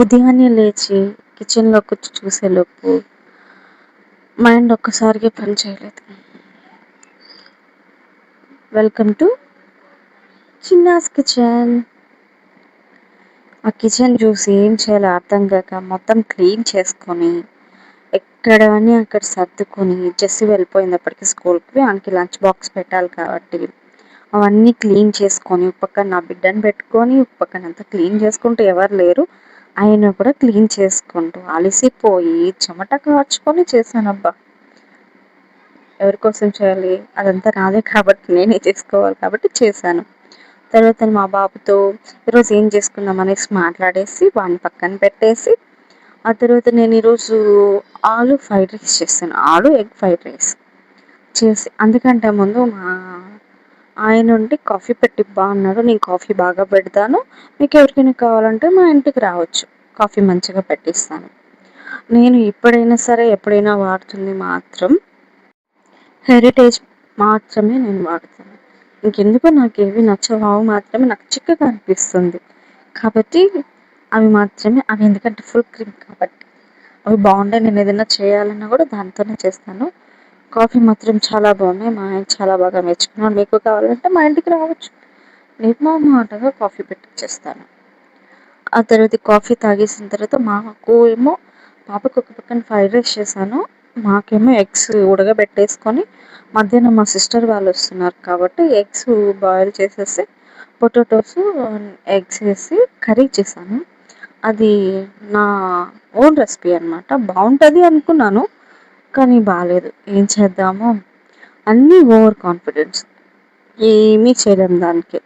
ఉదయాన్నే లేచి కిచెన్లోకి వచ్చి చూసేలోపు మైండ్ ఒక్కసారిగా పని చేయలేదు. Welcome to Chinna's kitchen. ఆ కిచెన్ చూసి ఏం చేయాలో అర్థం కాక మొత్తం క్లీన్ చేసుకొని ఎక్కడవన్నీ అక్కడ సర్దుకొని జెస్సీ వెళ్ళిపోయినప్పటికీ స్కూల్కి వానికి లంచ్ బాక్స్ పెట్టాలి కాబట్టి అవన్నీ క్లీన్ చేసుకొని ఒక పక్కన నా బిడ్డను పెట్టుకొని ఒక పక్కన అంతా క్లీన్ చేసుకుంటూ ఎవరు లేరు అయినా కూడా క్లీన్ చేసుకుంటూ అలసిపోయి చెమట కార్చుకొని చేశానబ్బా. ఎవరి కోసం చేయాలి, అదంతా నాదే కాబట్టి నేనే చేసుకోవాలి కాబట్టి చేశాను. తర్వాత మా బాబుతో ఈరోజు ఏం చేసుకుందాం అనేసి మాట్లాడేసి వాడిని పక్కన పెట్టేసి ఆ తర్వాత నేను ఈరోజు ఆలు ఫ్రైడ్ రైస్ చేశాను. ఆలు ఎగ్ ఫ్రైడ్ రైస్ చేసి అందుకంటే ముందు మా ఆయన ఉండి కాఫీ పెట్టిబ్బా అన్నాడు. నేను కాఫీ బాగా పెడతాను, మీకు ఎవరికైనా కావాలంటే మా ఇంటికి రావచ్చు, కాఫీ మంచిగా పెట్టిస్తాను. నేను ఎప్పుడైనా సరే ఎప్పుడైనా వాడుతుంది మాత్రం హెరిటేజ్ మాత్రమే నేను వాడతాను. ఇంకెందుకో నాకు ఏవి నచ్చవు, అవి మాత్రమే నాకు చిక్కగా అనిపిస్తుంది కాబట్టి అవి మాత్రమే. అవి ఎందుకంటే ఫుల్ క్రీమ్ కాబట్టి అవి బాగుంటాయి. నేను ఏదైనా చేయాలన్నా కూడా దాంతోనే చేస్తాను. కాఫీ మాత్రం చాలా బాగున్నాయి, మా ఆయన చాలా బాగా మెచ్చుకున్నాడు. మీకు కావాలంటే మా ఇంటికి రావచ్చు, నిర్మమాటంగా కాఫీ పెట్టిచ్చేస్తాను. ఆ తర్వాత కాఫీ తాగేసిన తర్వాత మాకు ఏమో పాపకు ఒక పక్కన ఫ్రైడ్ రైస్ చేశాను, మాకేమో ఎగ్స్ ఉడకబెట్టేసుకొని మధ్యాహ్నం మా సిస్టర్ వాళ్ళు వస్తున్నారు కాబట్టి ఎగ్స్ బాయిల్ చేసేసి పొటాటోస్ ఎగ్స్ వేసి కర్రీ చేశాను. అది నా ఓన్ రెసిపీ అనమాట. బాగుంటుంది అనుకున్నాను కానీ బాగాలేదు. ఏం చేద్దాము, అన్నీ ఓవర్ కాన్ఫిడెన్స్, ఏమీ చేయలేము దానికి.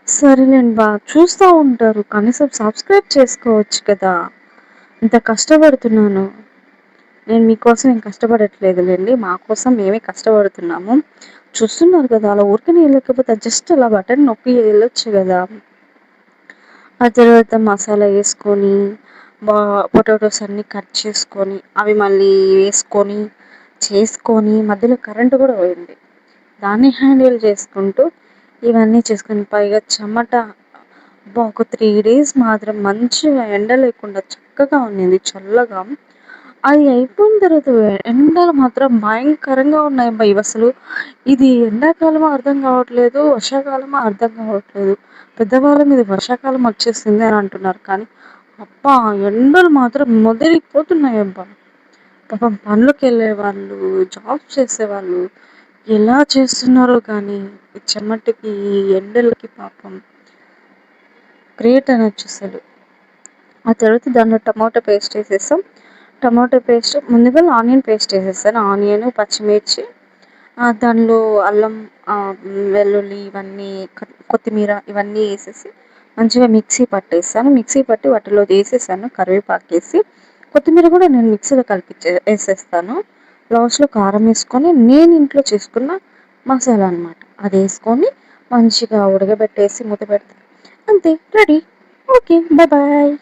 సరేలేండి చూస్తూ ఉంటారు, కనీసం సబ్స్క్రైబ్ చేసుకోవచ్చు కదా. ఇంత కష్టపడుతున్నాను నేను, మీకోసం ఏం కష్టపడట్లేదులేండి, మా కోసం మేమే కష్టపడుతున్నాము. చూస్తున్నారు కదా, అలా ఊరికనే వెళ్ళకపోతే జస్ట్ అలా బటన్ నొక్కి వెళ్ళొచ్చు కదా. ఆ తర్వాత మసాలా వేసుకొని పొటాటోస్ అన్నీ కట్ చేసుకొని అవి మళ్ళీ వేసుకొని చేసుకొని మధ్యలో కరెంటు కూడా పోయింది, దాన్ని హ్యాండిల్ చేసుకుంటూ ఇవన్నీ చేసుకొని పైగా చెమట. ఒక 3 days మాత్రం మంచిగా ఎండ లేకుండా చక్కగా ఉన్నింది చల్లగా. అది అయిపోయిన తర్వాత ఎండలు మాత్రం భయంకరంగా ఉన్నాయబ్బా. ఇవి అసలు ఇది ఎండాకాలమో అర్థం కావట్లేదు, వర్షాకాలమో అర్థం కావట్లేదు. పెద్దవాళ్ళ మీద వర్షాకాలం వచ్చేసింది అని అంటున్నారు కానీ అబ్బా ఎండలు మాత్రం మొదలిపోతున్నాయబ్బా. పాపం పనులకు వెళ్ళే వాళ్ళు, జాబ్స్ చేసేవాళ్ళు ఎలా చేస్తున్నారో కానీ ఈ చెమటకి ఈ ఎండలకి పాపం గ్రేట్ అనొచ్చు అసలు. ఆ తర్వాత దాంట్లో టమాటో పేస్ట్ వేసేసాం. టమాటో పేస్ట్ ముందుగా ఆనియన్ పేస్ట్ వేసేసాను, ఆనియన్ పచ్చిమిర్చి దానిలో అల్లం వెల్లుల్లి ఇవన్నీ కొత్తిమీర ఇవన్నీ వేసేసి మంచిగా మిక్సీ పట్టేసాను. మిక్సీ పట్టి వాటిలో వేసేసాను, కరివేపాకు వేసి కొత్తిమీర కూడా నేను మిక్సీలో కలిపి వేసేస్తాను. లాస్ట్లో కారం వేసుకొని నేను ఇంట్లో చేసుకున్న మసాలా అనమాట అది వేసుకొని మంచిగా ఉడకబెట్టేసి మూత పెడితే అంతే, రెడీ. Okay, bye bye.